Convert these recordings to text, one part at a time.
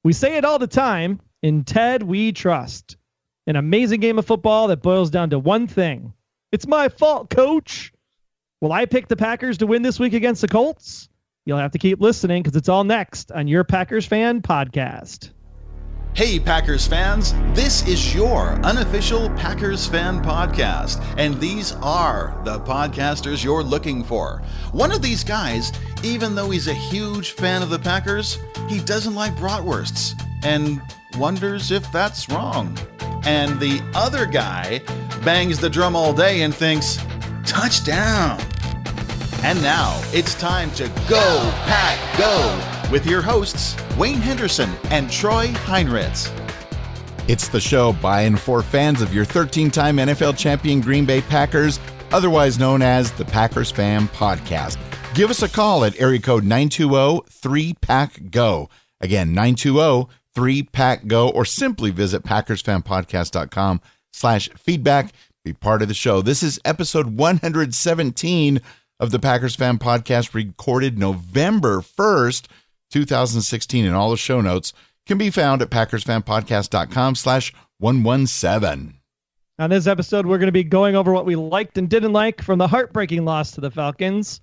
We say it all the time. In Ted, we trust. An amazing game of football that boils down to one thing. It's my fault, coach. Will I pick the Packers to win this week against the Colts? You'll have to keep listening because it's all next on your Packers Fan Podcast. Hey, Packers fans, this is your unofficial Packers Fan Podcast, and these are the podcasters you're looking for. One of these guys, even though he's a huge fan of the Packers, he doesn't like bratwursts and wonders if that's wrong. And the other guy bangs the drum all day and thinks, touchdown. And now it's time to Go Pack Go with your hosts, Wayne Henderson and Troy Heinritz. It's the show by and for fans of your 13-time NFL champion Green Bay Packers, otherwise known as the Packers Fan Podcast. Give us a call at area code 920-3PACK-GO. Again, 920-3PACK-GO, or simply visit PackersFanPodcast.com/feedback. Be part of the show. This is episode 117 of the Packers Fan Podcast, recorded November 1st, 2016, and all the show notes can be found at PackersFanPodcast.com/117. On this episode, we're going to be going over what we liked and didn't like from the heartbreaking loss to the Falcons.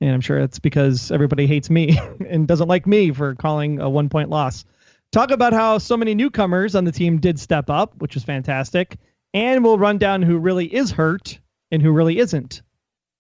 And I'm sure it's because everybody hates me and doesn't like me for calling a 1-point loss. Talk about how so many newcomers on the team did step up, which is fantastic. And we'll run down who really is hurt and who really isn't.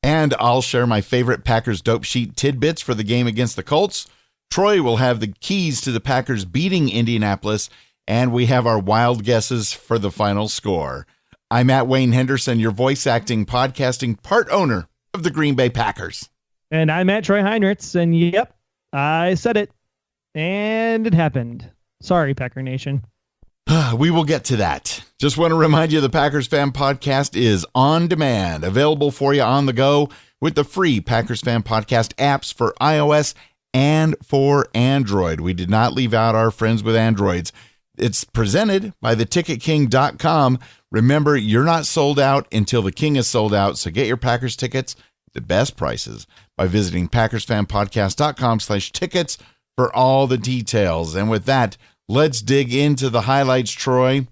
And I'll share my favorite Packers dope sheet tidbits for the game against the Colts. Troy will have the keys to the Packers beating Indianapolis, and we have our wild guesses for the final score. I'm at Wayne Henderson, your voice acting, podcasting part owner of the Green Bay Packers. And I'm at Troy Heinritz, and yep, I said it. And it happened. Sorry, Packer Nation. We will get to that. Just want to remind you the Packers Fan Podcast is on demand, available for you on the go with the free Packers Fan Podcast apps for iOS and for Android. We did not leave out our friends with Androids. It's presented by theticketking.com. Remember, you're not sold out until the king is sold out, so get your Packers tickets at the best prices by visiting PackersFanPodcast.com/tickets for all the details. And with that, let's dig into the highlights, Troy.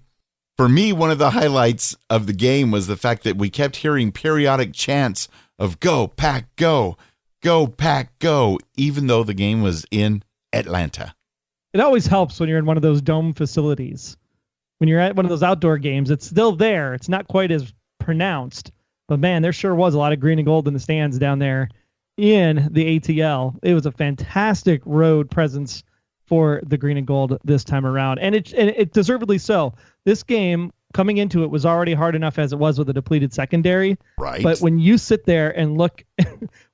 For me, one of the highlights of the game was the fact that we kept hearing periodic chants of "Go, Pack, go! Go, Pack, go!" even though the game was in Atlanta. It always helps when you're in one of those dome facilities. When you're at one of those outdoor games, it's still there. It's not quite as pronounced. But, man, there sure was a lot of green and gold in the stands down there in the ATL. It was a fantastic road presence for the green and gold this time around. And it deservedly so. This game, coming into it, was already hard enough as it was with a depleted secondary. Right. But when you sit there and look,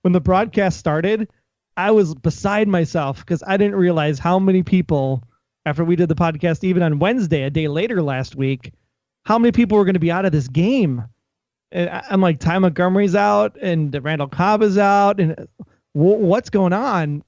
when the broadcast started, I was beside myself because I didn't realize how many people, after we did the podcast, even on Wednesday, a day later last week, how many people were going to be out of this game. And I'm like, Ty Montgomery's out and Randall Cobb is out. And what's going on?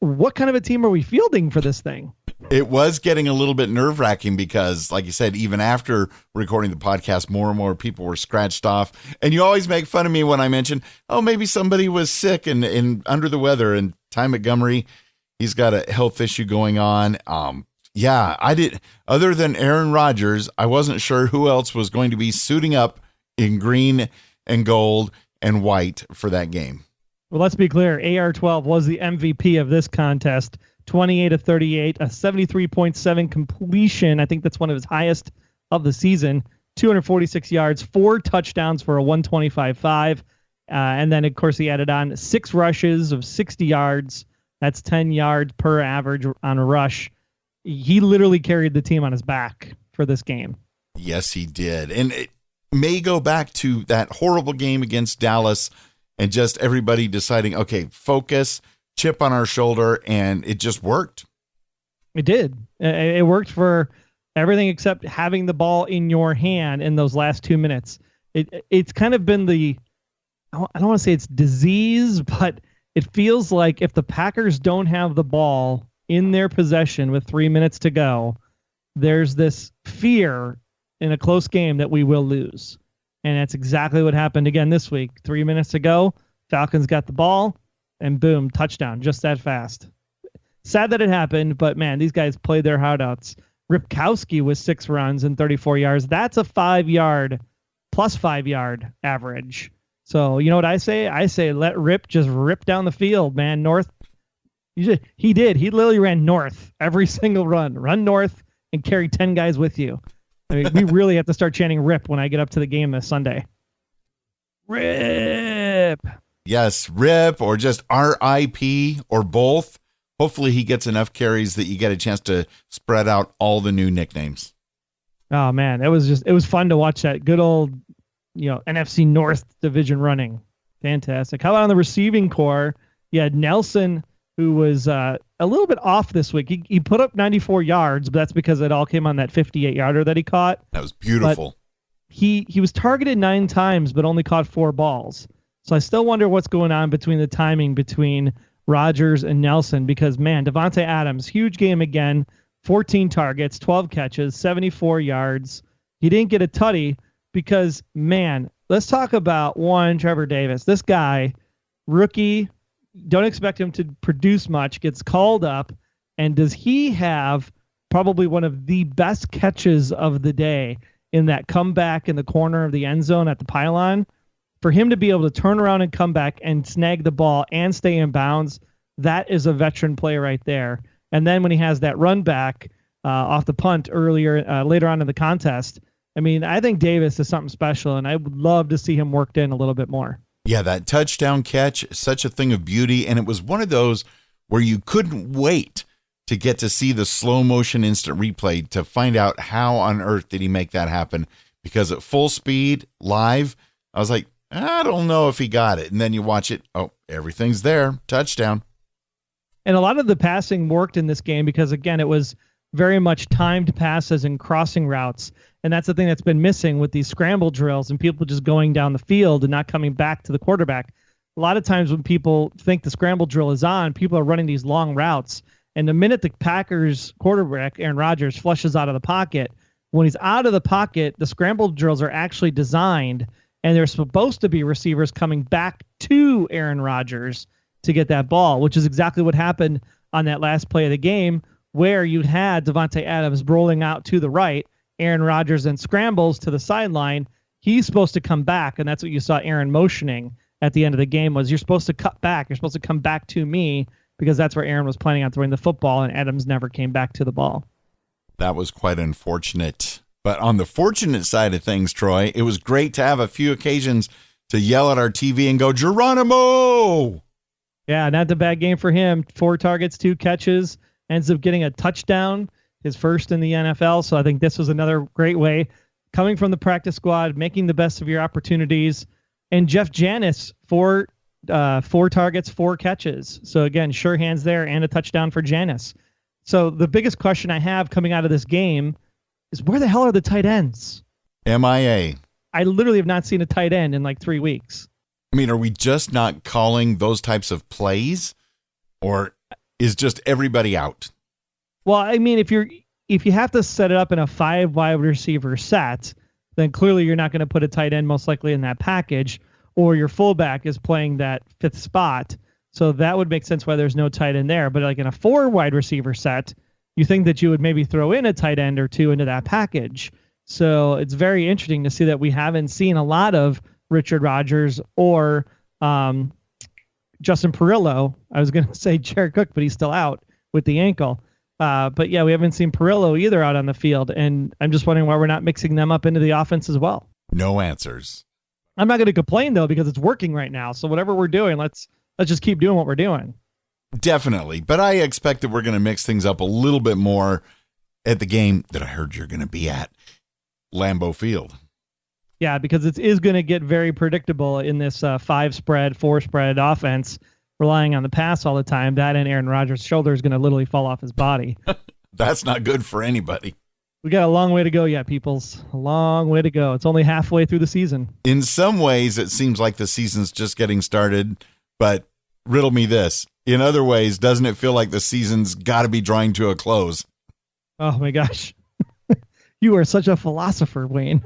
What kind of a team are we fielding for this thing? It was getting a little bit nerve-wracking because, like you said, even after recording the podcast, more and more people were scratched off. And you always make fun of me when I mention, oh, maybe somebody was sick and under the weather. And Ty Montgomery, he's got a health issue going on. Yeah, I did. Other than Aaron Rodgers, I wasn't sure who else was going to be suiting up in green and gold and white for that game. Well, let's be clear. AR-12 was the MVP of this contest. 28 of 38, a 73.7 completion. I think that's one of his highest of the season. 246 yards, 4 touchdowns for a 125.5. And then, of course, he added on 6 rushes of 60 yards. That's 10 yards per average on a rush. He literally carried the team on his back for this game. Yes, he did. And it may go back to that horrible game against Dallas and just everybody deciding, okay, focus, chip on our shoulder, and it just worked. It did. It worked for everything except having the ball in your hand in those last 2 minutes. It's kind of been I don't want to say it's disease, but it feels like if the Packers don't have the ball in their possession with 3 minutes to go, there's this fear in a close game that we will lose. And that's exactly what happened again this week. 3 minutes to go, Falcons got the ball, and boom, touchdown, just that fast. sad that it happened, but man, these guys played their heart outs. Ripkowski was 6 runs and 34 yards. That's a 5-yard plus 5-yard average. So you know what I say? I say let Rip just rip down the field, man. North. He did. He literally ran north every single run. Run north and carry 10 guys with you. I mean, we really have to start chanting Rip when I get up to the game this Sunday. Rip. Yes, Rip, or just RIP, or both. Hopefully he gets enough carries that you get a chance to spread out all the new nicknames. Oh man, it was fun to watch that good old, NFC North division running. Fantastic. How about on the receiving core? You had Nelson, who was a little bit off this week. He put up 94 yards, but that's because it all came on that 58-yarder that he caught. That was beautiful. But he was targeted 9 times, but only caught 4 balls. So I still wonder what's going on between the timing between Rodgers and Nelson, because man, Devontae Adams, huge game again, 14 targets, 12 catches, 74 yards. He didn't get a tutty because, man, let's talk about Trevor Davis. This guy, rookie, don't expect him to produce much, gets called up, and does he have probably one of the best catches of the day in that comeback in the corner of the end zone at the pylon? For him to be able to turn around and come back and snag the ball and stay in bounds, that is a veteran play right there. And then when he has that run back off the punt later on in the contest, I mean, I think Davis is something special, and I would love to see him worked in a little bit more. Yeah, that touchdown catch, such a thing of beauty, and it was one of those where you couldn't wait to get to see the slow motion instant replay to find out how on earth did he make that happen, because at full speed, live, I was like, I don't know if he got it. And then you watch it. Oh, everything's there. Touchdown. And a lot of the passing worked in this game because, again, it was very much timed passes and crossing routes. And that's the thing that's been missing with these scramble drills and people just going down the field and not coming back to the quarterback. A lot of times when people think the scramble drill is on, people are running these long routes. And the minute the Packers quarterback, Aaron Rodgers, flushes out of the pocket, when he's out of the pocket, the scramble drills are actually designed, and there's supposed to be receivers coming back to Aaron Rodgers to get that ball, which is exactly what happened on that last play of the game, where you had Devontae Adams rolling out to the right, Aaron Rodgers then scrambles to the sideline. He's supposed to come back, and that's what you saw Aaron motioning at the end of the game was, you're supposed to cut back. You're supposed to come back to me, because that's where Aaron was planning on throwing the football, and Adams never came back to the ball. That was quite unfortunate. But on the fortunate side of things, Troy, it was great to have a few occasions to yell at our TV and go, Geronimo! Yeah, not a bad game for him. 4 targets, 2 catches, ends up getting a touchdown, his first in the NFL. So I think this was another great way, coming from the practice squad, making the best of your opportunities. And Jeff Janis, 4 targets, 4 catches. So again, sure hands there and a touchdown for Janis. So the biggest question I have coming out of this game is, where the hell are the tight ends? MIA. I literally have not seen a tight end in like 3 weeks. I mean, are we just not calling those types of plays, or is just everybody out? Well, I mean, if you have to set it up in a 5 wide receiver set, then clearly you're not going to put a tight end most likely in that package, or your fullback is playing that 5th spot. So that would make sense why there's no tight end there. But like in a 4 wide receiver set, you think that you would maybe throw in a tight end or 2 into that package. So it's very interesting to see that we haven't seen a lot of Richard Rodgers or Justin Perillo. I was going to say Jared Cook, but he's still out with the ankle. But yeah, we haven't seen Perillo either out on the field. And I'm just wondering why we're not mixing them up into the offense as well. No answers. I'm not going to complain, though, because it's working right now. So whatever we're doing, let's just keep doing what we're doing. Definitely. But I expect that we're going to mix things up a little bit more at the game that I heard you're going to be at, Lambeau Field. Yeah, because it is going to get very predictable in this 5-spread, 4-spread offense, relying on the pass all the time. That and Aaron Rodgers' shoulder is going to literally fall off his body. That's not good for anybody. We got a long way to go yet, peoples. A long way to go. It's only halfway through the season. In some ways, it seems like the season's just getting started, but riddle me this. In other ways, doesn't it feel like the season's got to be drawing to a close? Oh, my gosh. You are such a philosopher, Wayne.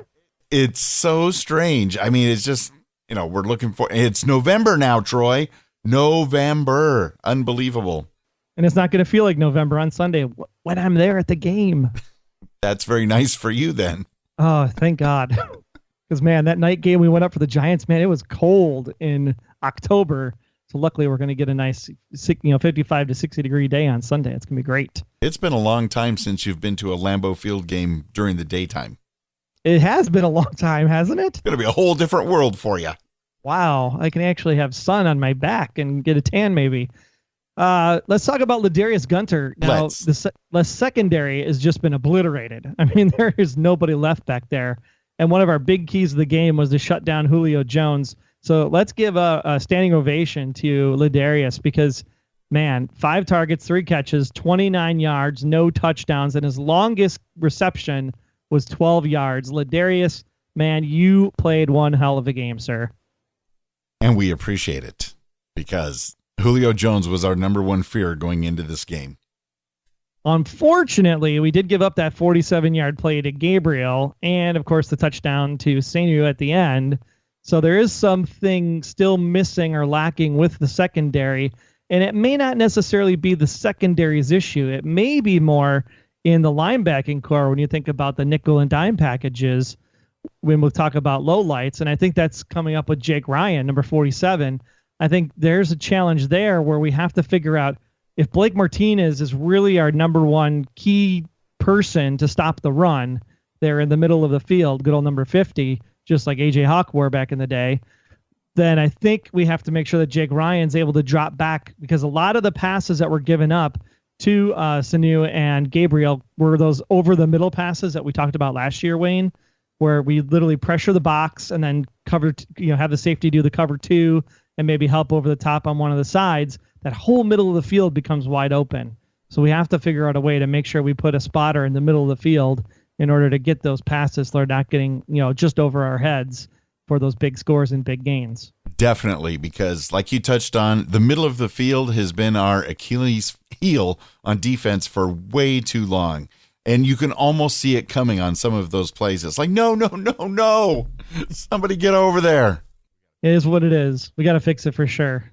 It's so strange. I mean, it's just, we're looking for, it's November now, Troy. November. Unbelievable. And it's not going to feel like November on Sunday when I'm there at the game. That's very nice for you then. Oh, thank God. Because, man, that night game we went up for the Giants, man, it was cold in October. So luckily we're going to get a nice 55 to 60 degree day on Sunday. It's going to be great. It's been a long time since you've been to a Lambeau Field game during the daytime. It has been a long time, hasn't it? It's going to be a whole different world for you. Wow. I can actually have sun on my back and get a tan maybe. Let's talk about Ladarius Gunter. Now, the secondary has just been obliterated. I mean, there is nobody left back there. And one of our big keys of the game was to shut down Julio Jones. So let's give a standing ovation to Ladarius because, man, 5 targets, 3 catches, 29 yards, no touchdowns, and his longest reception was 12 yards. Ladarius, man, you played one hell of a game, sir. And we appreciate it because Julio Jones was our number one fear going into this game. Unfortunately, we did give up that 47-yard play to Gabriel and, of course, the touchdown to Sainu at the end. So there is something still missing or lacking with the secondary, and it may not necessarily be the secondary's issue. It may be more in the linebacking core when you think about the nickel and dime packages when we'll talk about lowlights, and I think that's coming up with Jake Ryan, number 47. I think there's a challenge there where we have to figure out if Blake Martinez is really our number one key person to stop the run there in the middle of the field, good old number 50, just like A.J. Hawk wore back in the day, then I think we have to make sure that Jake Ryan's able to drop back because a lot of the passes that were given up to Sanu and Gabriel were those over-the-middle passes that we talked about last year, Wayne, where we literally pressure the box and then have the safety do the cover 2 and maybe help over the top on one of the sides. That whole middle of the field becomes wide open. So we have to figure out a way to make sure we put a spotter in the middle of the field in order to get those passes so they're not getting, just over our heads for those big scores and big gains. Definitely, because like you touched on, the middle of the field has been our Achilles heel on defense for way too long. And you can almost see it coming on some of those plays. It's like, no. Somebody get over there. It is what it is. We got to fix it for sure.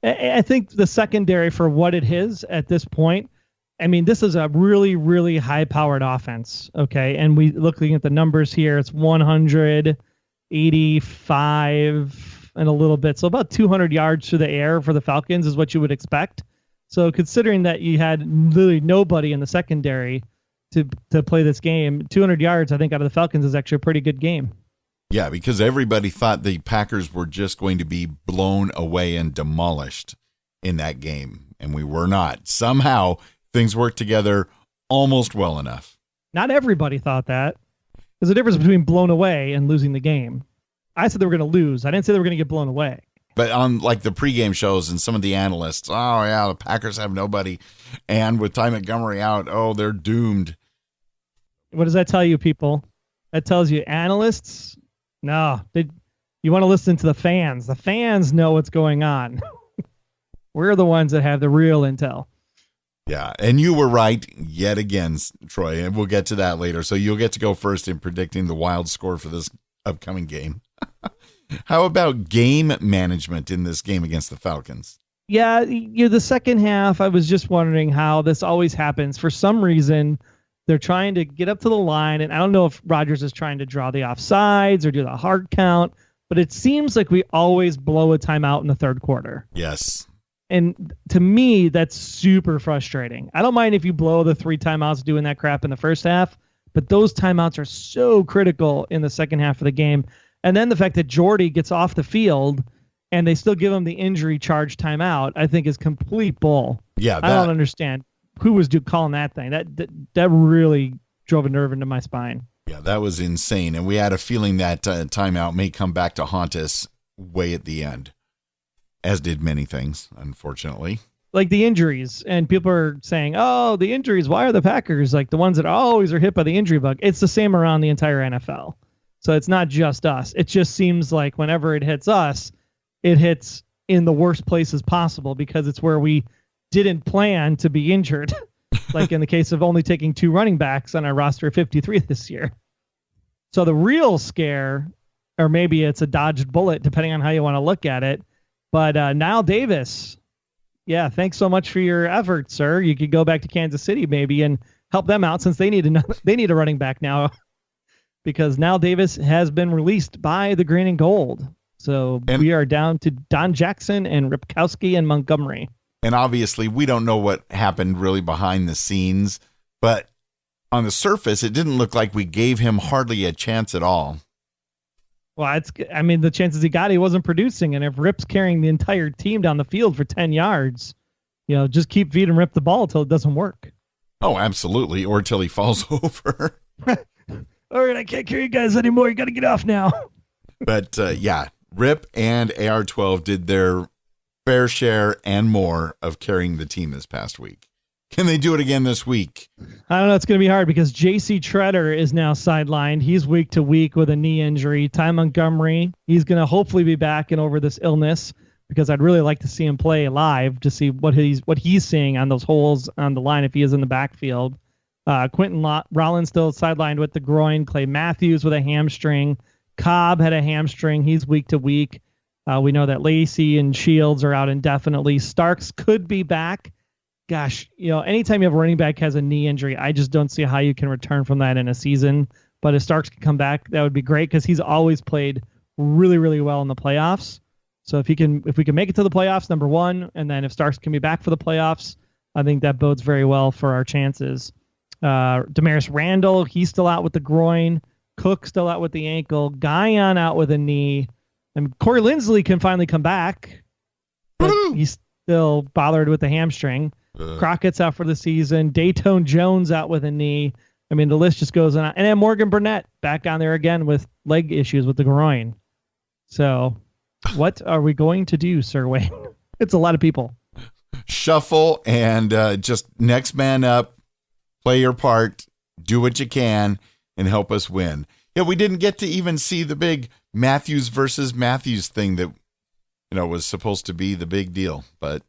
I think the secondary for what it is at this point, this is a really, really high-powered offense, okay? And we looking at the numbers here, it's 185 and a little bit. So about 200 yards through the air for the Falcons is what you would expect. So considering that you had literally nobody in the secondary to play this game, 200 yards, I think, out of the Falcons is actually a pretty good game. Yeah, because everybody thought the Packers were just going to be blown away and demolished in that game, and we were not. Somehow, things worked together almost well enough. Not everybody thought that. There's a difference between blown away and losing the game. I said they were going to lose. I didn't say they were going to get blown away. But on like the pregame shows and some of the analysts, oh, yeah, the Packers have nobody. And with Ty Montgomery out, oh, they're doomed. What does that tell you, people? That tells you analysts... No, you want to listen to the fans. The fans know what's going on. We're the ones that have the real intel. Yeah, and you were right yet again, Troy, and we'll get to that later. So you'll get to go first in predicting the wild score for this upcoming game. How about game management in this game against the Falcons? Yeah, the second half, I was just wondering how this always happens. For some reason, they're trying to get up to the line, and I don't know if Rodgers is trying to draw the offsides or do the hard count, but it seems like we always blow a timeout in the third quarter. Yes. And to me, that's super frustrating. I don't mind if you blow the 3 timeouts doing that crap in the first half, but those timeouts are so critical in the second half of the game. And then the fact that Jordy gets off the field and they still give him the injury charge timeout, I think is complete bull. Yeah, I don't understand. Who was calling that thing? That really drove a nerve into my spine. Yeah, that was insane. And we had a feeling that timeout may come back to haunt us way at the end, as did many things, unfortunately. Like the injuries. And people are saying, oh, the injuries, why are the Packers like the ones that always are hit by the injury bug? It's the same around the entire NFL. So it's not just us. It just seems like whenever it hits us, it hits in the worst places possible because it's where we didn't plan to be injured, like in the case of only taking 2 running backs on our roster of 53 this year. So the real scare, or maybe it's a dodged bullet, depending on how you want to look at it, but Niall Davis Yeah, thanks so much for your efforts, sir. You could go back to Kansas City maybe and help them out since they need a running back now because now Davis has been released by the Green and Gold. So we are down to Don Jackson and Ripkowski and Montgomery. And obviously, we don't know what happened really behind the scenes, but on the surface, it didn't look like we gave him hardly a chance at all. Well, the chances he got, he wasn't producing. And if Rip's carrying the entire team down the field for 10 yards, just keep feeding Rip the ball until it doesn't work. Oh, absolutely. Or till he falls over. All right, I can't carry you guys anymore. You got to get off now. But yeah, Rip and AR-12 did their fair share and more of carrying the team this past week. Can they do it again this week? I don't know. It's going to be hard because J.C. Treader is now sidelined. He's week to week with a knee injury. Ty Montgomery, he's going to hopefully be back and over this illness because I'd really like to see him play live to see what he's seeing on those holes on the line if he is in the backfield. Quentin Rollins still sidelined with the groin. Clay Matthews with a hamstring. Cobb had a hamstring. He's week to week. We know that Lacey and Shields are out indefinitely. Starks could be back. Gosh, anytime you have a running back has a knee injury, I just don't see how you can return from that in a season. But if Starks can come back, that would be great because he's always played really, really well in the playoffs. So if we can make it to the playoffs, number one, and then if Starks can be back for the playoffs, I think that bodes very well for our chances. Damaris Randall, he's still out with the groin. Cook still out with the ankle. Guyon out with a knee. And Corey Linsley can finally come back, but he's still bothered with the hamstring. Crockett's out for the season. Dayton Jones out with a knee. I mean, the list just goes on. And then Morgan Burnett back on there again with leg issues with the groin. So what are we going to do, Sir Wayne? It's a lot of people. Shuffle and just next man up, play your part, do what you can, and help us win. Yeah, we didn't get to even see the big Matthews versus Matthews thing that was supposed to be the big deal, but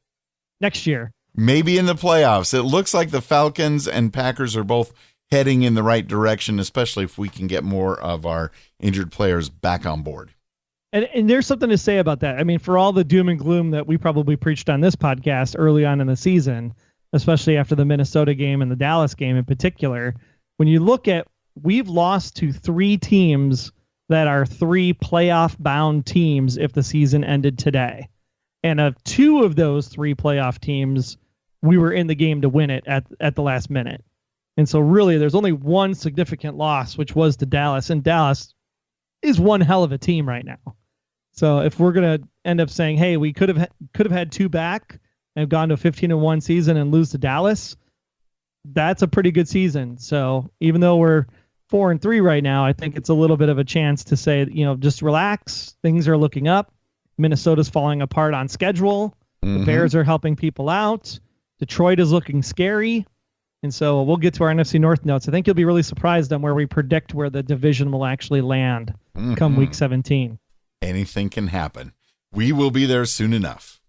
next year. Maybe in the playoffs. It looks like the Falcons and Packers are both heading in the right direction, especially if we can get more of our injured players back on board. And there's something to say about that. I mean, for all the doom and gloom that we probably preached on this podcast early on in the season, especially after the Minnesota game and the Dallas game in particular, when you look at, we've lost to 3 teams that are 3 playoff-bound teams if the season ended today. And of 2 of those 3 playoff teams, we were in the game to win it at the last minute. And so really, there's only one significant loss, which was to Dallas. And Dallas is one hell of a team right now. So if we're going to end up saying, hey, we could have had 2 back and gone to a 15-1 season and lose to Dallas, that's a pretty good season. So even though we're 4-3 right now, I think it's a little bit of a chance to say, just relax. Things are looking up. Minnesota's falling apart on schedule. Mm-hmm. The Bears are helping people out. Detroit is looking scary. And so we'll get to our NFC North notes. I think you'll be really surprised on where we predict where the division will actually land come week 17. Anything can happen. We will be there soon enough.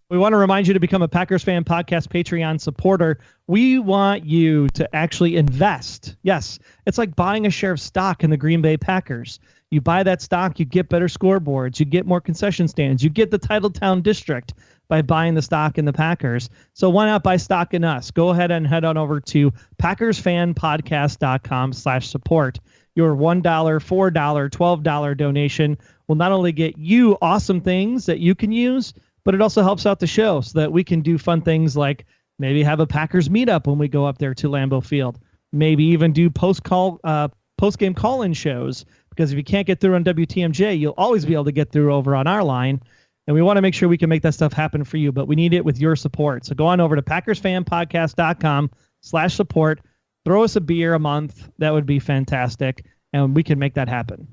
We want to remind you to become a Packers Fan Podcast Patreon supporter. We want you to actually invest. Yes, it's like buying a share of stock in the Green Bay Packers. You buy that stock, you get better scoreboards, you get more concession stands, you get the Titletown District by buying the stock in the Packers. So why not buy stock in us? Go ahead and head on over to PackersFanPodcast.com/support. Your $1, $4, $12 donation will not only get you awesome things that you can use, but it also helps out the show so that we can do fun things like maybe have a Packers meetup when we go up there to Lambeau Field. Maybe even do post-game call-in shows, because if you can't get through on WTMJ, you'll always be able to get through over on our line. And we want to make sure we can make that stuff happen for you, but we need it with your support. So go on over to PackersFanPodcast.com/support. Throw us a beer a month. That would be fantastic. And we can make that happen.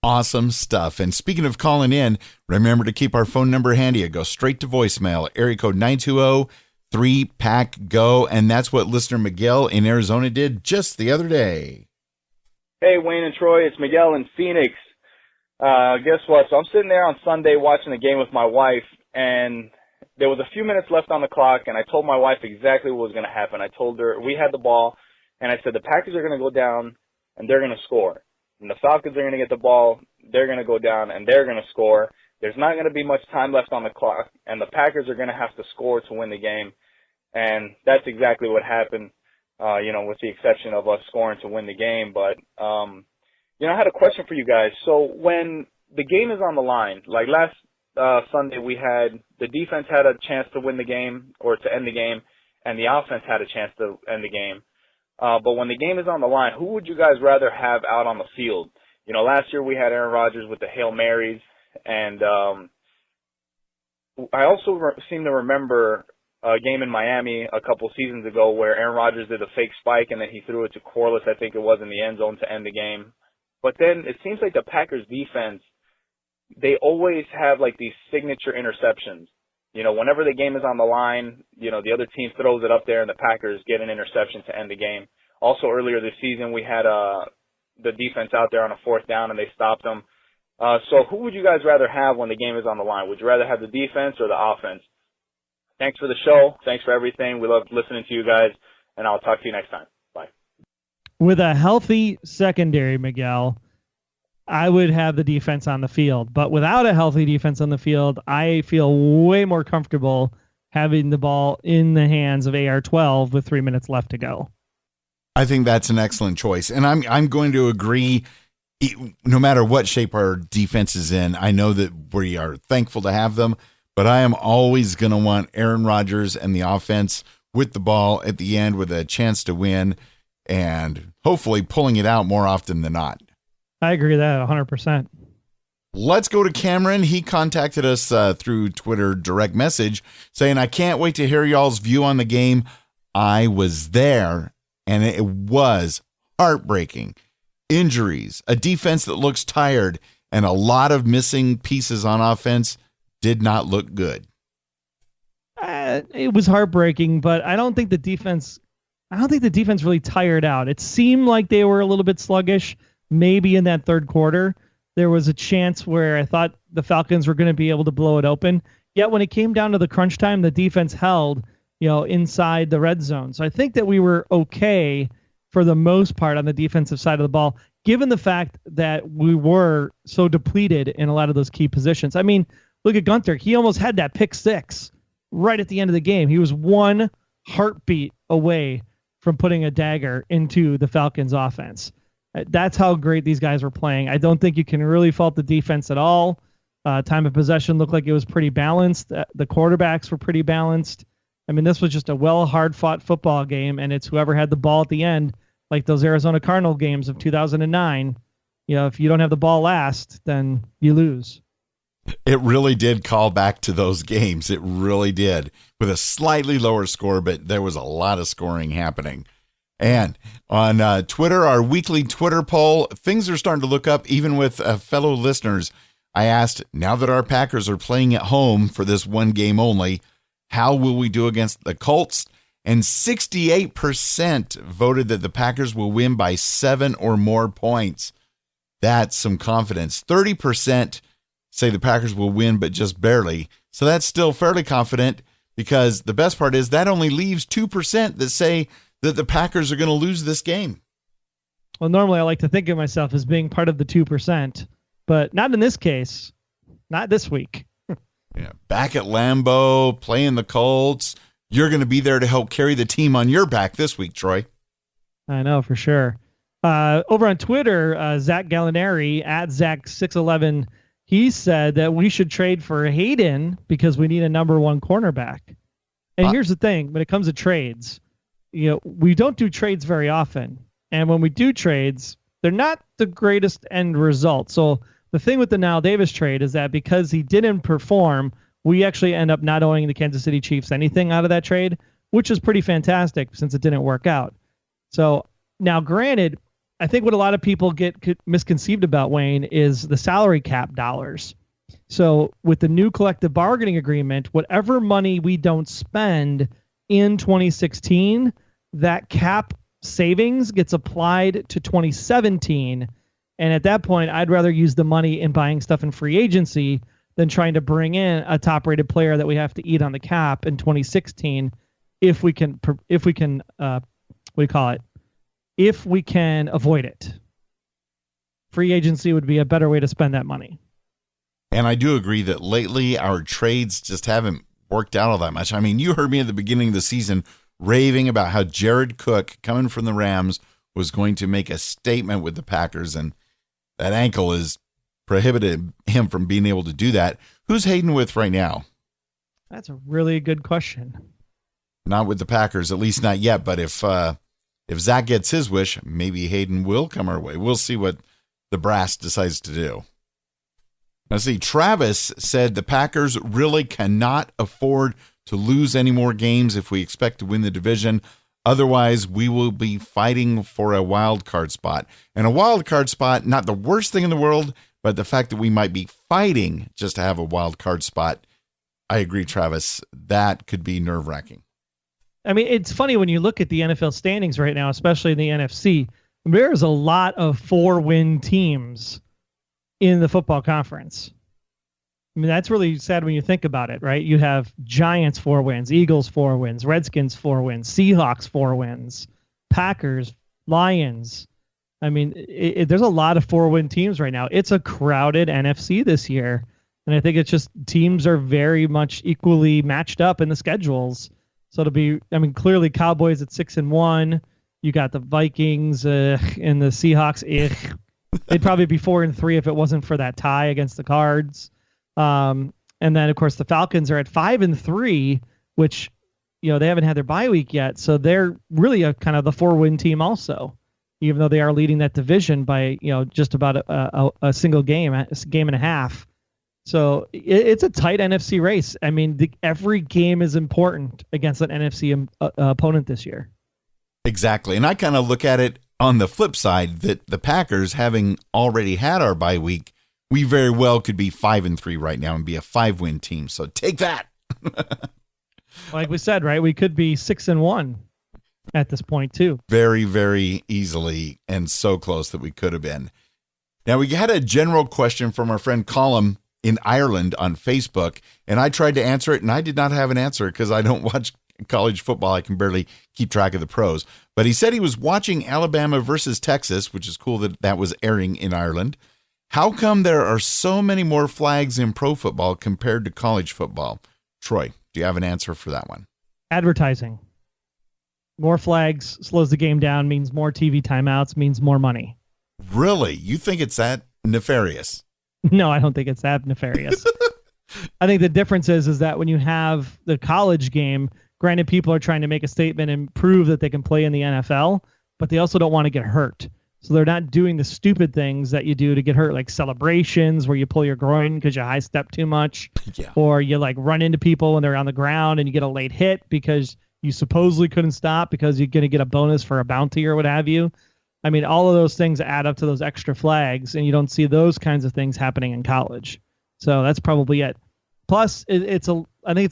Awesome stuff. And speaking of calling in, remember to keep our phone number handy. It goes straight to voicemail, area code 920-3PACK-GO. And that's what listener Miguel in Arizona did just the other day. Hey, Wayne and Troy, it's Miguel in Phoenix. Guess what? So I'm sitting there on Sunday watching the game with my wife, and there was a few minutes left on the clock, and I told my wife exactly what was going to happen. I told her we had the ball, and I said the Packers are going to go down, and they're going to score. And the Falcons are going to get the ball, they're going to go down, and they're going to score. There's not going to be much time left on the clock, and the Packers are going to have to score to win the game. And that's exactly what happened, with the exception of us scoring to win the game. But, I had a question for you guys. So when the game is on the line, like last Sunday the defense had a chance to win the game or to end the game, and the offense had a chance to end the game. But when the game is on the line, who would you guys rather have out on the field? Last year we had Aaron Rodgers with the Hail Marys, and I also seem to remember a game in Miami a couple seasons ago where Aaron Rodgers did a fake spike and then he threw it to Corliss, I think it was, in the end zone to end the game. But then it seems like the Packers defense, they always have like these signature interceptions. Whenever the game is on the line, the other team throws it up there and the Packers get an interception to end the game. Also earlier this season, we had the defense out there on a 4th down and they stopped them. So who would you guys rather have when the game is on the line? Would you rather have the defense or the offense? Thanks for the show. Thanks for everything. We love listening to you guys, and I'll talk to you next time. Bye. With a healthy secondary, Miguel, I would have the defense on the field. But without a healthy defense on the field, I feel way more comfortable having the ball in the hands of AR-12 with 3 minutes left to go. I think that's an excellent choice. And I'm going to agree, no matter what shape our defense is in. I know that we are thankful to have them, but I am always going to want Aaron Rodgers and the offense with the ball at the end with a chance to win and hopefully pulling it out more often than not. I agree with that 100%. Let's go to Cameron. He contacted us through Twitter direct message saying, I can't wait to hear y'all's view on the game. I was there, and it was heartbreaking. Injuries, a defense that looks tired, and a lot of missing pieces on offense did not look good. It was heartbreaking, but I don't think the defense really tired out. It seemed like they were a little bit sluggish. Maybe in that third quarter, there was a chance where I thought the Falcons were going to be able to blow it open. Yet when it came down to the crunch time, the defense held, inside the red zone. So I think that we were okay for the most part on the defensive side of the ball, given the fact that we were so depleted in a lot of those key positions. I mean, look at Gunter. He almost had that pick six right at the end of the game. He was one heartbeat away from putting a dagger into the Falcons offense. That's how great these guys were playing. I don't think you can really fault the defense at all. Time of possession looked like it was pretty balanced. The quarterbacks were pretty balanced. I mean, this was just a hard-fought football game, and it's whoever had the ball at the end, like those Arizona Cardinal games of 2009. If you don't have the ball last, then you lose. It really did call back to those games. It really did, with a slightly lower score, but there was a lot of scoring happening. And on Twitter, our weekly Twitter poll, things are starting to look up even with fellow listeners. I asked, now that our Packers are playing at home for this one game only, how will we do against the Colts? And 68% voted that the Packers will win by 7 or more points. That's some confidence. 30% say the Packers will win, but just barely. So that's still fairly confident, because the best part is that only leaves 2% that say that the Packers are going to lose this game. Well, normally I like to think of myself as being part of the 2%, but not in this case. Not this week. Yeah, back at Lambeau, playing the Colts. You're going to be there to help carry the team on your back this week, Troy. I know, for sure. Over on Twitter, Zach Gallinari, at Zach611, he said that we should trade for Hayden because we need a number one cornerback. And here's the thing. When it comes to trades, we don't do trades very often. And when we do trades, they're not the greatest end result. So the thing with the Nile Davis trade is that because he didn't perform, we actually end up not owing the Kansas City Chiefs anything out of that trade, which is pretty fantastic since it didn't work out. So now, granted, I think what a lot of people get misconceived about, Wayne, is the salary cap dollars. So with the new collective bargaining agreement, whatever money we don't spend in 2016, that cap savings gets applied to 2017. And at that point, I'd rather use the money in buying stuff in free agency than trying to bring in a top-rated player that we have to eat on the cap in 2016 if we can avoid it. Free agency would be a better way to spend that money. And I do agree that lately our trades just haven't worked out all that much. I mean, you heard me at the beginning of the season raving about how Jared Cook, coming from the Rams, was going to make a statement with the Packers, and that ankle has prohibited him from being able to do that. Who's Hayden with right now? That's a really good question. Not with the Packers, at least not yet. But if Zach gets his wish, maybe Hayden will come our way. We'll see what the brass decides to do. Now, see, Travis said the Packers really cannot afford to lose any more games if we expect to win the division. Otherwise, we will be fighting for a wild card spot. And a wild card spot, not the worst thing in the world, but the fact that we might be fighting just to have a wild card spot, I agree, Travis, that could be nerve-wracking. I mean, it's funny when you look at the NFL standings right now, especially in the NFC, there's a lot of 4-win teams in the football conference. I mean, that's really sad when you think about it, right? You have Giants 4 wins, Eagles 4 wins, Redskins 4 wins, Seahawks 4 wins, Packers, Lions. I mean, there's a lot of 4-win teams right now. It's a crowded NFC this year. And I think it's just teams are very much equally matched up in the schedules. So it'll be, I mean, clearly Cowboys at 6-1. You got the Vikings and the Seahawks. They'd probably be 4-3 if it wasn't for that tie against the Cards. And then of course the Falcons are at 5-3, which, you know, they haven't had their bye week yet. So they're really a kind of the 4-win team also, even though they are leading that division by, you know, just about a single game, a game and a half. So it's a tight NFC race. I mean, every game is important against an NFC opponent this year. Exactly. And I kind of look at it on the flip side that the Packers, having already had our bye week, we very well could be 5-3 right now and be a 5-win team. So take that. Like we said, right? We could be 6-1 at this point too. Very, very easily, and so close that we could have been. Now, we had a general question from our friend Colm in Ireland on Facebook, and I tried to answer it, and I did not have an answer because I don't watch college football. I can barely keep track of the pros. But he said he was watching Alabama versus Texas, which is cool that that was airing in Ireland. How come there are so many more flags in pro football compared to college football? Troy, do you have an answer for that one? Advertising. More flags slows the game down, means more TV timeouts, means more money. Really? You think it's that nefarious? No, I don't think it's that nefarious. I think the difference is that when you have the college game, granted, people are trying to make a statement and prove that they can play in the NFL, but they also don't want to get hurt. So they're not doing the stupid things that you do to get hurt, like celebrations where you pull your groin because you high step too much, or you like run into people when they're on the ground and you get a late hit because you supposedly couldn't stop because you're going to get a bonus for a bounty or what have you. I mean, all of those things add up to those extra flags, and you don't see those kinds of things happening in college. So that's probably it. Plus, I think it's a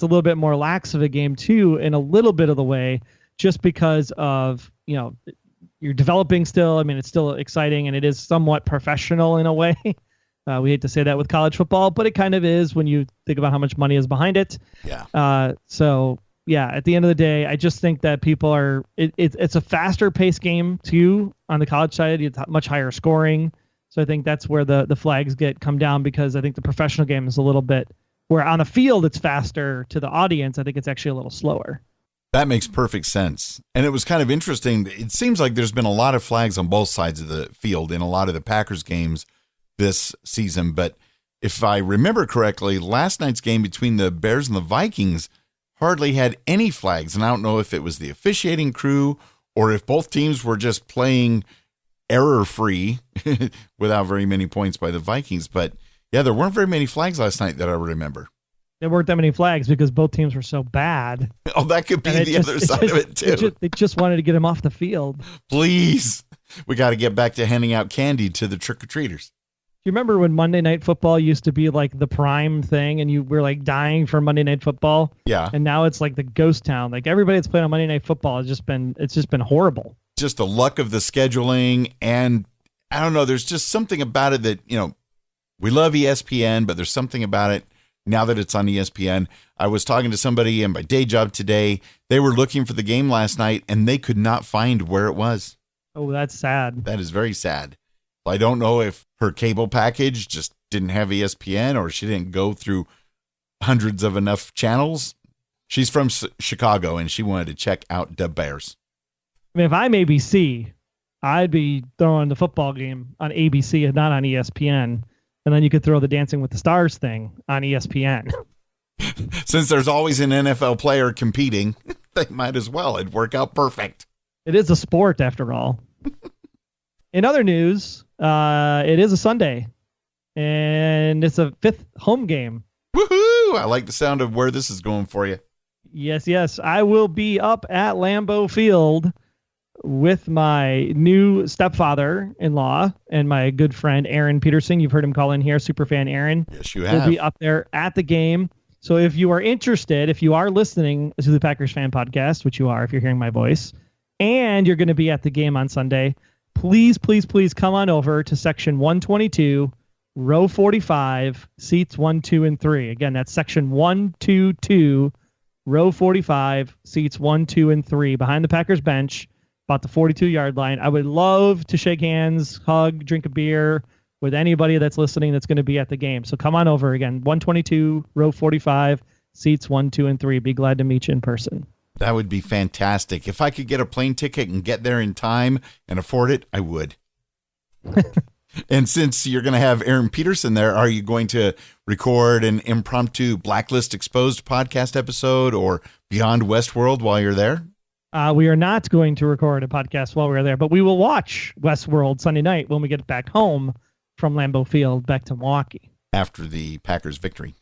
little bit more lax of a game too, in a little bit of the way, just because of, you know, you're developing still. I mean, it's still exciting, and it is somewhat professional in a way. We hate to say that with college football, but it kind of is when you think about how much money is behind it. Yeah. So yeah, at the end of the day, I just think that people are. It's a faster paced game too on the college side. It's much higher scoring. So I think that's where the flags come down, because I think the professional game is a little bit where on the field it's faster to the audience. I think it's actually a little slower. That makes perfect sense. And it was kind of interesting. It seems like there's been a lot of flags on both sides of the field in a lot of the Packers games this season. But if I remember correctly, last night's game between the Bears and the Vikings hardly had any flags. And I don't know if it was the officiating crew or if both teams were just playing error-free without very many points by the Vikings. But yeah, there weren't very many flags last night that I remember. There weren't that many flags because both teams were so bad. Oh, that could be the other side of it, too. They just wanted to get him off the field. Please. We got to get back to handing out candy to the trick-or-treaters. Do you remember when Monday Night Football used to be like the prime thing and you were like dying for Monday Night Football? Yeah. And now it's like the ghost town. Like everybody that's playing on Monday Night Football has just been horrible. Just the luck of the scheduling. And I don't know, there's just something about it that, you know, we love ESPN, but there's something about it now that it's on ESPN. I was talking to somebody in my day job today. They were looking for the game last night and they could not find where it was. Oh, that's sad. That is very sad. I don't know if her cable package just didn't have ESPN or she didn't go through hundreds of enough channels. She's from Chicago, and she wanted to check out the Bears. I mean, if I'm ABC, I'd be throwing the football game on ABC and not on ESPN. And then you could throw the Dancing with the Stars thing on ESPN. Since there's always an NFL player competing, they might as well. It'd work out perfect. It is a sport, after all. In other news, it is a Sunday, and it's a 5th home game. Woohoo! I like the sound of where this is going for you. Yes. I will be up at Lambeau Field with my new stepfather-in-law and my good friend Aaron Peterson. You've heard him call in here, superfan Aaron. Yes, you have. We'll be up there at the game. So if you are interested, if you are listening to the Packers Fan Podcast, which you are if you're hearing my voice, and you're going to be at the game on Sunday, please come on over to section 122, row 45, seats 1, 2, and 3. Again, that's section 122, row 45, seats 1, 2, and 3, behind the Packers bench, about the 42-yard line. I would love to shake hands, hug, drink a beer with anybody that's listening that's going to be at the game. So come on over again, 122, row 45, seats 1, 2, and 3. Be glad to meet you in person. That would be fantastic. If I could get a plane ticket and get there in time and afford it, I would. And since you're going to have Aaron Peterson there, are you going to record an impromptu Blacklist Exposed podcast episode or Beyond Westworld while you're there? We are not going to record a podcast while we're there, but we will watch Westworld Sunday night when we get back home from Lambeau Field back to Milwaukee. After the Packers victory.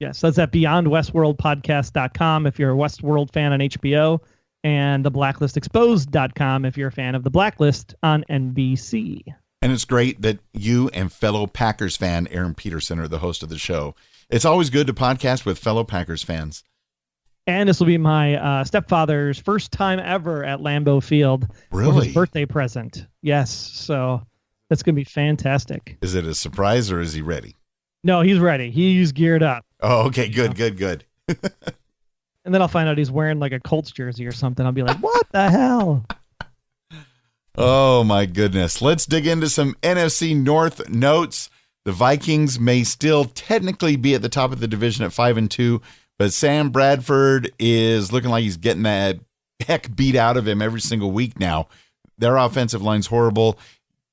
Yes, that's at beyondwestworldpodcast.com if you're a Westworld fan on HBO, and theblacklistexposed.com if you're a fan of The Blacklist on NBC. And it's great that you and fellow Packers fan Aaron Peterson are the host of the show. It's always good to podcast with fellow Packers fans. And this will be my stepfather's first time ever at Lambeau Field. Really? For his birthday present. Yes, so that's going to be fantastic. Is it a surprise or is he ready? No, he's ready. He's geared up. Oh, okay, good. And then I'll find out he's wearing like a Colts jersey or something. I'll be like, what the hell? Oh, my goodness. Let's dig into some NFC North notes. The Vikings may still technically be at the top of the division at 5-2, but Sam Bradford is looking like he's getting that heck beat out of him every single week now. Their offensive line's horrible.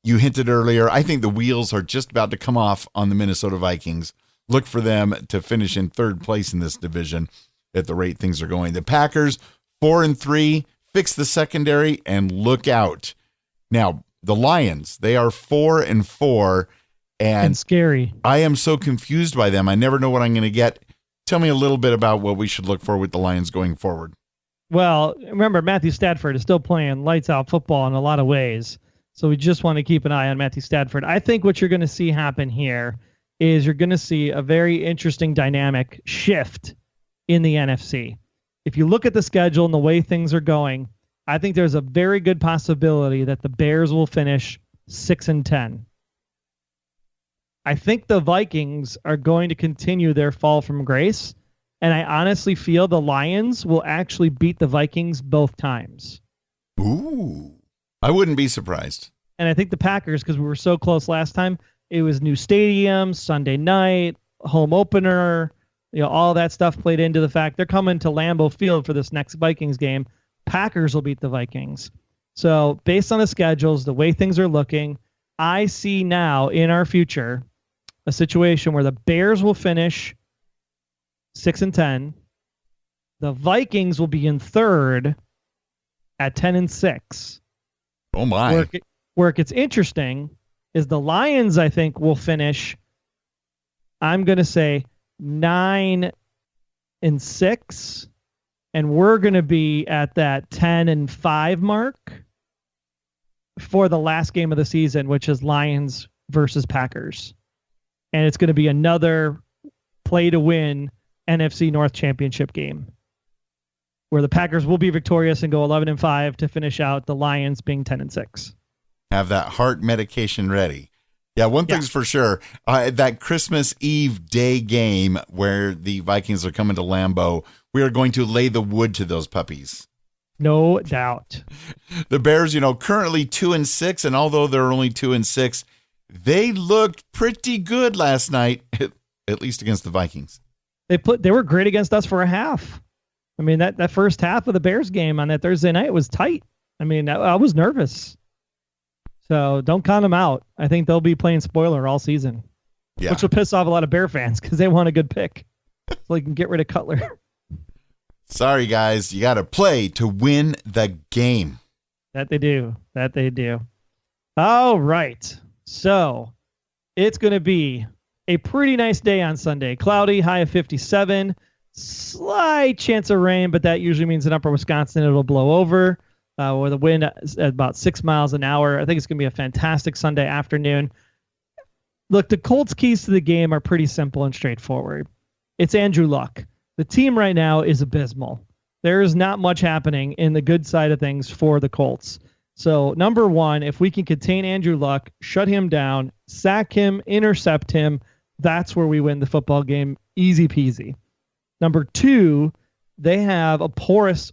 You hinted earlier, I think the wheels are just about to come off on the Minnesota Vikings. Look for them to finish in 3rd place in this division at the rate things are going. The Packers, 4-3, fix the secondary, and look out. Now, the Lions, they are 4-4, and scary. I am so confused by them. I never know what I'm going to get. Tell me a little bit about what we should look for with the Lions going forward. Well, remember, Matthew Stafford is still playing lights-out football in a lot of ways, so we just want to keep an eye on Matthew Stafford. I think what you're going to see happen here is you're going to see a very interesting dynamic shift in the NFC. If you look at the schedule and the way things are going, I think there's a very good possibility that the Bears will finish 6-10. I think the Vikings are going to continue their fall from grace, and I honestly feel the Lions will actually beat the Vikings both times. Ooh, I wouldn't be surprised. And I think the Packers, because we were so close last time, it was new stadium, Sunday night, home opener, all that stuff played into the fact they're coming to Lambeau Field for this next Vikings game. Packers will beat the Vikings. So based on the schedules, the way things are looking, I see now in our future a situation where the Bears will finish 6-10. The Vikings will be in 3rd at 10-6. Oh my. Where it gets interesting is the Lions, I think, will finish, I'm going to say 9-6, and we're going to be at that 10-5 mark for the last game of the season, which is Lions versus Packers. And it's going to be another play to win NFC North Championship game where the Packers will be victorious and go 11-5 to finish out the Lions being 10-6. Have that heart medication ready. Yeah, one thing's for sure. That Christmas Eve day game where the Vikings are coming to Lambeau, we are going to lay the wood to those puppies. No doubt. The Bears, currently 2-6, and although they're only 2-6, They looked pretty good last night, at least against the Vikings. They were great against us for a half. I mean, that first half of the Bears game on that Thursday night was tight. I mean, I was nervous. So don't count them out. I think they'll be playing spoiler all season, which will piss off a lot of Bear fans because they want a good pick so they can get rid of Cutler. Sorry, guys. You got to play to win the game. That they do. All right. So it's going to be a pretty nice day on Sunday. Cloudy, high of 57. Slight chance of rain, but that usually means in upper Wisconsin it'll blow over. With the wind at about 6 miles an hour. I think it's going to be a fantastic Sunday afternoon. Look, the Colts' keys to the game are pretty simple and straightforward. It's Andrew Luck. The team right now is abysmal. There is not much happening in the good side of things for the Colts. So, number one, if we can contain Andrew Luck, shut him down, sack him, intercept him, that's where we win the football game. Easy peasy. Number two, they have a porous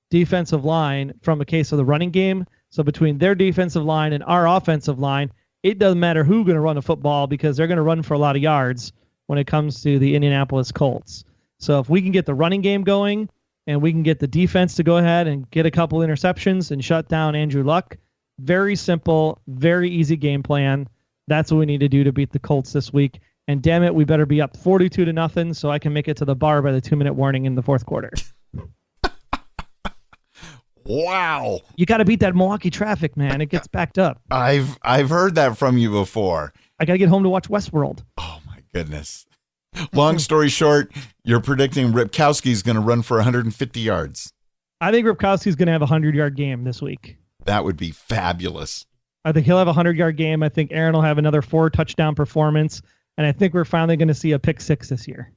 defensive line from a case of the running game. So between their defensive line and our offensive line, it doesn't matter who's going to run the football because they're going to run for a lot of yards when it comes to the Indianapolis Colts. So if we can get the running game going and we can get the defense to go ahead and get a couple interceptions and shut down Andrew Luck, very simple, very easy game plan. That's what we need to do to beat the Colts this week. And damn it, we better be up 42-0 so I can make it to the bar by the 2-minute warning in the fourth quarter. Wow. You got to beat that Milwaukee traffic, man. It gets backed up. I've heard that from you before. I got to get home to watch Westworld. Oh, my goodness. Long story short, you're predicting Ripkowski's going to run for 150 yards. I think Ripkowski's going to have a 100-yard game this week. That would be fabulous. I think he'll have a 100-yard game. I think Aaron will have another 4-touchdown performance. And I think we're finally going to see a pick six this year.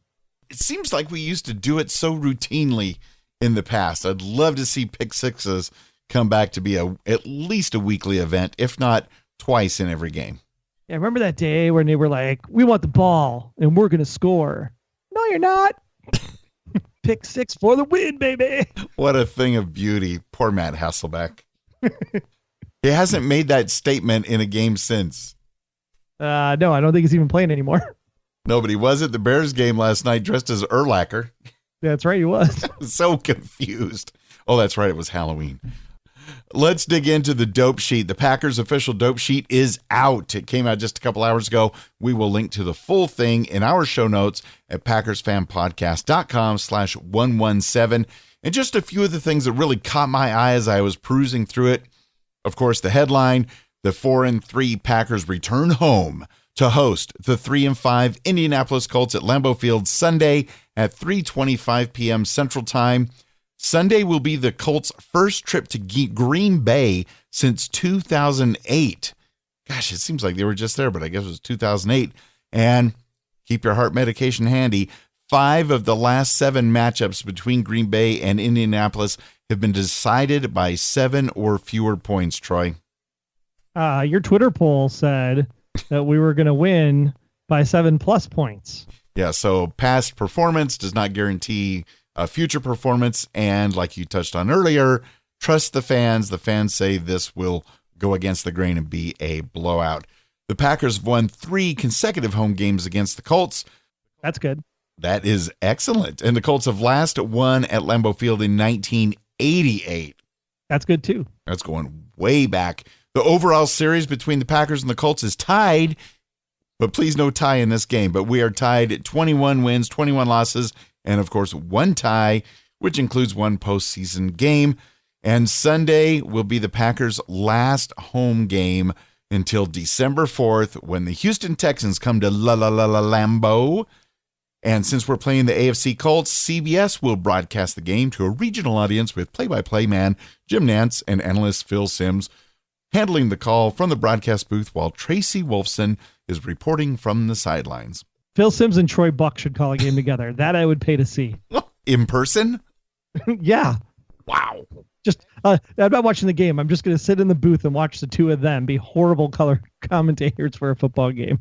It seems like we used to do it so routinely in the past. I'd love to see pick sixes come back to be at least a weekly event, if not twice in every game. Yeah, remember that day when they were like, we want the ball and we're going to score. No, you're not. Pick six for the win, baby. What a thing of beauty. Poor Matt Hasselbeck. He hasn't made that statement in a game since. No, I don't think he's even playing anymore. No, but he was at the Bears game last night dressed as Urlacher. That's right, he was. So confused. Oh, that's right. It was Halloween. Let's dig into the dope sheet. The Packers official dope sheet is out. It came out just a couple hours ago. We will link to the full thing in our show notes at PackersFanPodcast.com/117. And just a few of the things that really caught my eye as I was perusing through it. Of course, the headline, the 4-3 Packers return home to host the 3-5 Indianapolis Colts at Lambeau Field Sunday at 3:25 p.m. Central Time. Sunday will be the Colts' first trip to Green Bay since 2008. Gosh, it seems like they were just there, but I guess it was 2008. And keep your heart medication handy. 5 of the last 7 matchups between Green Bay and Indianapolis have been decided by 7 or fewer points, Troy. Your Twitter poll said that we were going to win by 7+ points. Yeah, so past performance does not guarantee future performance. And like you touched on earlier, trust the fans. The fans say this will go against the grain and be a blowout. The Packers have won 3 consecutive home games against the Colts. That's good. That is excellent. And the Colts have last won at Lambeau Field in 1988. That's good, too. That's going way back. The overall series between the Packers and the Colts is tied, but please no tie in this game. But we are tied at 21 wins, 21 losses, and of course, 1 tie, which includes 1 postseason game. And Sunday will be the Packers' last home game until December 4th when the Houston Texans come to Lambeau. And since we're playing the AFC Colts, CBS will broadcast the game to a regional audience with play-by-play man Jim Nantz and analyst Phil Simms handling the call from the broadcast booth while Tracy Wolfson is reporting from the sidelines. Phil Simms and Troy Buck should call a game together. That I would pay to see. In person? Yeah. Wow. Just I'm not watching the game. I'm just going to sit in the booth and watch the two of them be horrible color commentators for a football game.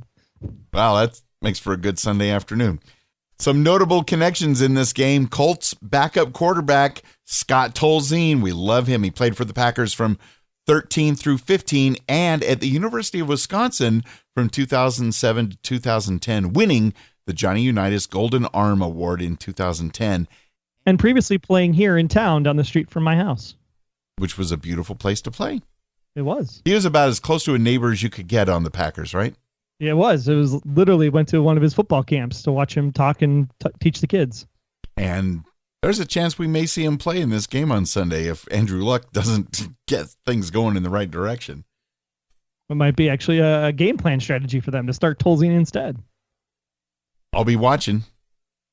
Wow, that makes for a good Sunday afternoon. Some notable connections in this game. Colts backup quarterback Scott Tolzien. We love him. He played for the Packers from 13 through 15, and at the University of Wisconsin from 2007 to 2010, winning the Johnny Unitas Golden Arm Award in 2010. And previously playing here in town down the street from my house. Which was a beautiful place to play. It was. He was about as close to a neighbor as you could get on the Packers, right? Yeah, it was. It was literally went to one of his football camps to watch him talk and teach the kids. And there's a chance we may see him play in this game on Sunday if Andrew Luck doesn't get things going in the right direction. It might be actually a game plan strategy for them to start Tolzien instead. I'll be watching.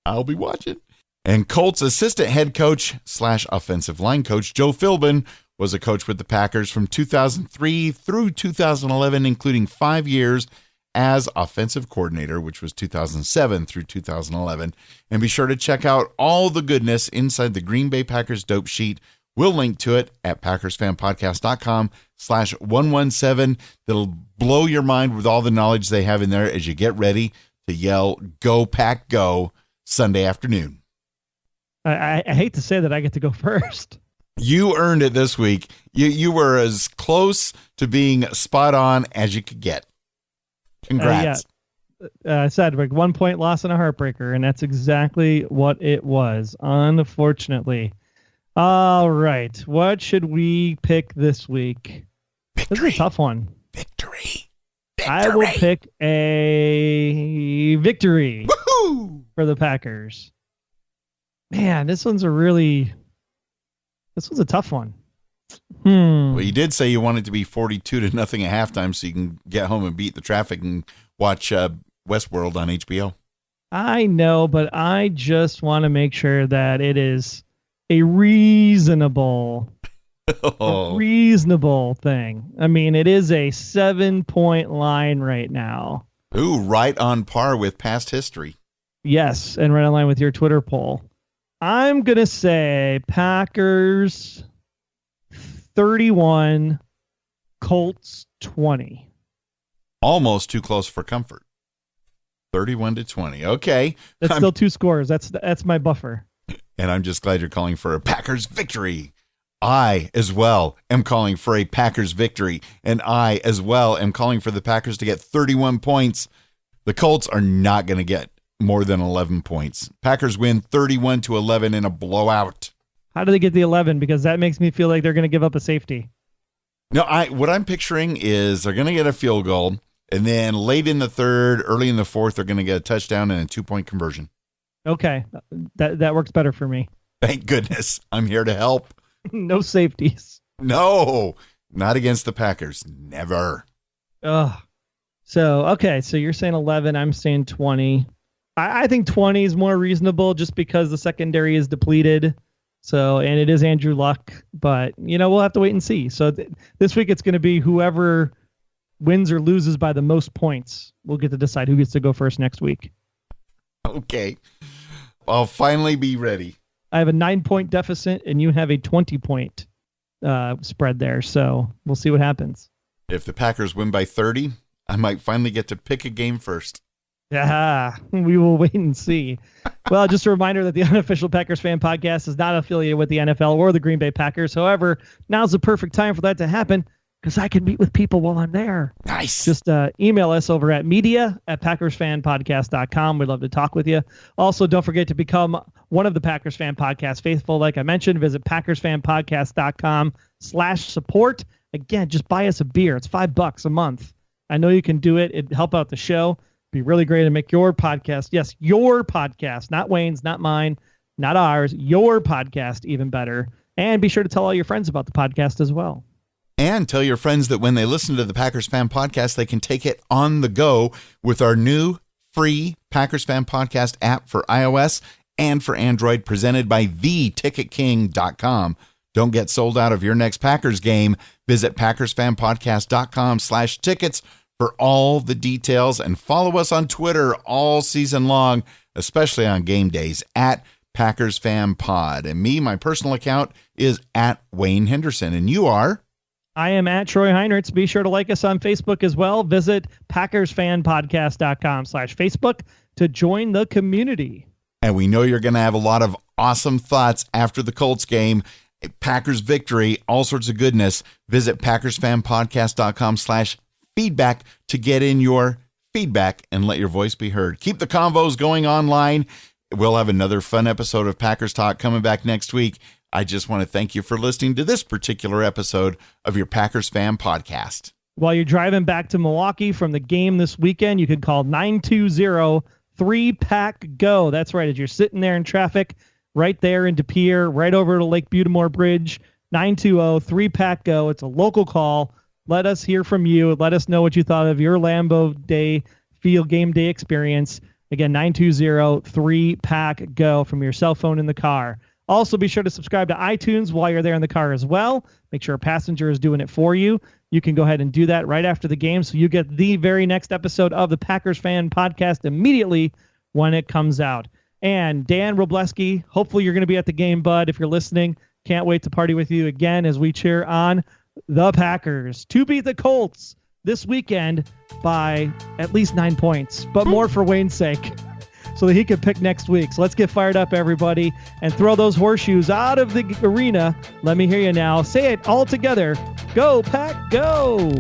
And Colts assistant head coach / offensive line coach Joe Philbin was a coach with the Packers from 2003 through 2011, including 5 years as offensive coordinator, which was 2007 through 2011. And be sure to check out all the goodness inside the Green Bay Packers dope sheet. We'll link to it at PackersFanPodcast.com/117. That'll blow your mind with all the knowledge they have in there as you get ready to yell, "Go Pack Go," Sunday afternoon. I hate to say that I get to go first. You earned it this week. You were as close to being spot on as you could get. Congrats. I said like 1 point loss and a heartbreaker, and that's exactly what it was, unfortunately. All right. What should we pick this week? Victory. This is a tough one. Victory. I will pick a victory Woohoo! for the Packers. Man, this one's a tough one. Well, you did say you wanted to be 42-0 at halftime so you can get home and beat the traffic and watch Westworld on HBO. I know, but I just want to make sure that it is a reasonable thing. I mean, it is a 7-point line right now. Ooh, right on par with past history. Yes, and right in line with your Twitter poll. I'm going to say Packers 31, Colts 20. Almost too close for comfort. 31-20. Okay. That's still 2 scores. That's my buffer. And I'm just glad you're calling for a Packers victory. I, as well, am calling for a Packers victory. And I, as well, am calling for the Packers to get 31 points. The Colts are not going to get more than 11 points. Packers win 31-11 in a blowout. How do they get the 11? Because that makes me feel like they're going to give up a safety. No, what I'm picturing is they're going to get a field goal, and then late in the third, early in the fourth, they're going to get a touchdown and a 2-point conversion. Okay, that works better for me. Thank goodness. I'm here to help. No safeties. No, not against the Packers. Never. Ugh. So you're saying 11. I'm saying 20. I think 20 is more reasonable just because the secondary is depleted. So, and it is Andrew Luck, but we'll have to wait and see. So this week it's going to be whoever wins or loses by the most points. We'll get to decide who gets to go first next week. Okay. I'll finally be ready. I have a 9-point deficit and you have a 20-point spread there. So we'll see what happens. If the Packers win by 30, I might finally get to pick a game first. Yeah, we will wait and see. Well, just a reminder that the Unofficial Packers Fan Podcast is not affiliated with the NFL or the Green Bay Packers. However, now's the perfect time for that to happen because I can meet with people while I'm there. Nice. Just email us over at media@PackersFanPodcast.com. We'd love to talk with you. Also, don't forget to become one of the Packers Fan Podcast faithful. Like I mentioned, visit PackersFanPodcast.com/support. Again, just buy us a beer. It's $5 a month. I know you can do it. It'd help out the show. Be really great to make your podcast. Yes, your podcast, not Wayne's, not mine, not ours, your podcast even better. And be sure to tell all your friends about the podcast as well. And tell your friends that when they listen to the Packers Fan Podcast, they can take it on the go with our new free Packers Fan Podcast app for iOS and for Android, presented by theticketking.com. Don't get sold out of your next Packers game. Visit PackersFanPodcast.com/tickets for all the details, and follow us on Twitter all season long, especially on game days, at PackersFanPod. And me, my personal account is at Wayne Henderson. And you are? I am at Troy Heinrichs. Be sure to like us on Facebook as well. Visit PackersFanPodcast.com/Facebook to join the community. And we know you're going to have a lot of awesome thoughts after the Colts game. Packers victory, all sorts of goodness. Visit PackersFanPodcast.com/feedback to get in your feedback and let your voice be heard. Keep the convos going online. We'll have another fun episode of Packers Talk coming back next week. I just want to thank you for listening to this particular episode of your Packers Fan Podcast. While you're driving back to Milwaukee from the game this weekend, you can call 920-3PACK-GO. That's right. As you're sitting there in traffic, right there in De Pere, right over to Lake Butamore Bridge, 920-3PACK-GO. It's a local call. Let us hear from you. Let us know what you thought of your Lambeau Day Field game day experience. Again, 920-3PACK-GO from your cell phone in the car. Also, be sure to subscribe to iTunes while you're there in the car as well. Make sure a passenger is doing it for you. You can go ahead and do that right after the game, so you get the very next episode of the Packers Fan Podcast immediately when it comes out. And Dan Robleski, hopefully you're going to be at the game, bud. If you're listening, can't wait to party with you again as we cheer on the Packers to beat the Colts this weekend by at least 9 points, but more for Wayne's sake, so that he can pick next week. So let's get fired up, everybody, and throw those horseshoes out of the arena. Let me hear you now. Say it all together. Go, Pack, go!